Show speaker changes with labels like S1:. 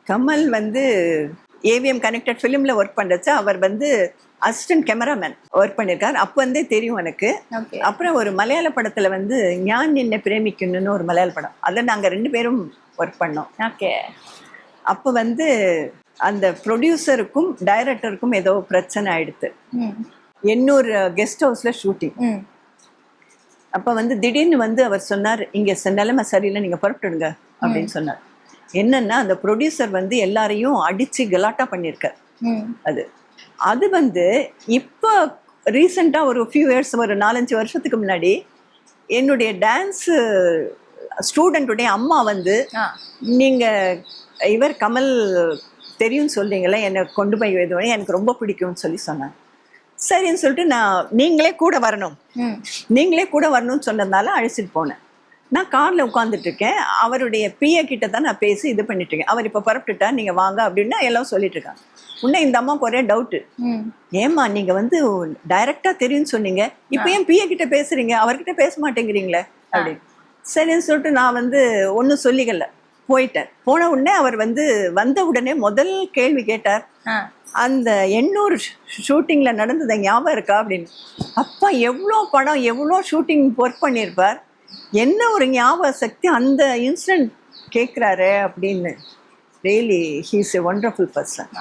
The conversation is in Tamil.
S1: கமல் வந்து ஏவிஎம் கனெக்டட் ஃபிலிம்ல ஒர்க் பண்ணுறச்சா அவர் வந்து அசிஸ்டன்ட் கேமராமேன் ஒர்க் பண்ணியிருக்கார். அப்போ வந்தே தெரியும் எனக்கு. அப்புறம் ஒரு மலையாள படத்தில் வந்து ஞான் நின்ன பிரேமிக்கணும்னு ஒரு மலையாள படம், அதில் நாங்கள் 2 பேரும் ஒர்க் பண்ணோம்.
S2: ஓகே.
S1: அப்போ வந்து அந்த ப்ரொடியூசருக்கும் டைரக்டருக்கும் ஏதோ பிரச்சனை ஆயிடுத்து. என்னொரு கெஸ்ட் ஹவுஸில் ஷூட்டிங். அப்போ வந்து திடீர்னு வந்து அவர் சொன்னார், இங்கே நிலைமை சரியில்லை, நீங்கள் புறப்பட்டுடுங்க அப்படின்னு சொன்னார். என்னன்னா அந்த ப்ரொடியூசர் வந்து எல்லாரையும் அடிச்சு கலாட்டா பண்ணியிருக்கார். அது வந்து இப்போ ரீசெண்டாக ஒரு ஃபியூ இயர்ஸ், ஒரு 4-5 வருஷத்துக்கு முன்னாடி என்னுடைய டான்ஸ் ஸ்டூடெண்ட்டுடைய அம்மா வந்து, நீங்கள் இவர் கமல் தெரியும்னு சொல்றீங்களே, என்னை கொண்டு போய் எதுவும் எனக்கு ரொம்ப பிடிக்கும்னு சொன்னாங்க. சரின்னு சொல்லிட்டு நீங்களே கூட வரணும்னு சொன்னதுனால அழைச்சிட்டு போனேன். நான் காரில் உட்காந்துட்டு இருக்கேன். அவருடைய பிஏ கிட்ட தான் நான் பேசி இது பண்ணிட்டு இருக்கேன். அவர் இப்போ புறப்பட்டுட்டா, நீங்கள் வாங்க அப்படின்னு எல்லாம் சொல்லிட்டு இருக்காங்க. உடனே இந்த அம்மாவுக்கு ஒரே டவுட்டு, ஏம்மா நீங்கள் வந்து டைரக்டாக தெரியும்னு சொன்னீங்க, இப்போ ஏன் பிஏ கிட்ட பேசுறீங்க, அவர்கிட்ட பேச மாட்டேங்கிறீங்களே அப்படின்னு. சரின்னு சொல்லிட்டு நான் வந்து ஒன்றும் சொல்லிக்கல, போயிட்டேன். போன உடனே அவர் வந்து வந்த உடனே முதல் கேள்வி கேட்டார், அந்த 800 ஷூட்டிங்ல நடந்தது ஞாபகம் இருக்கா அப்படின்னு. அப்பா எவ்வளோ படம், எவ்வளோ ஷூட்டிங் ஒர்க் பண்ணியிருப்பார், என்ன ஒரு ஞாபக சக்தி, அந்த இன்சிடென்ட் கேட்குறாரு அப்படின்னு. Really he is a wonderful person.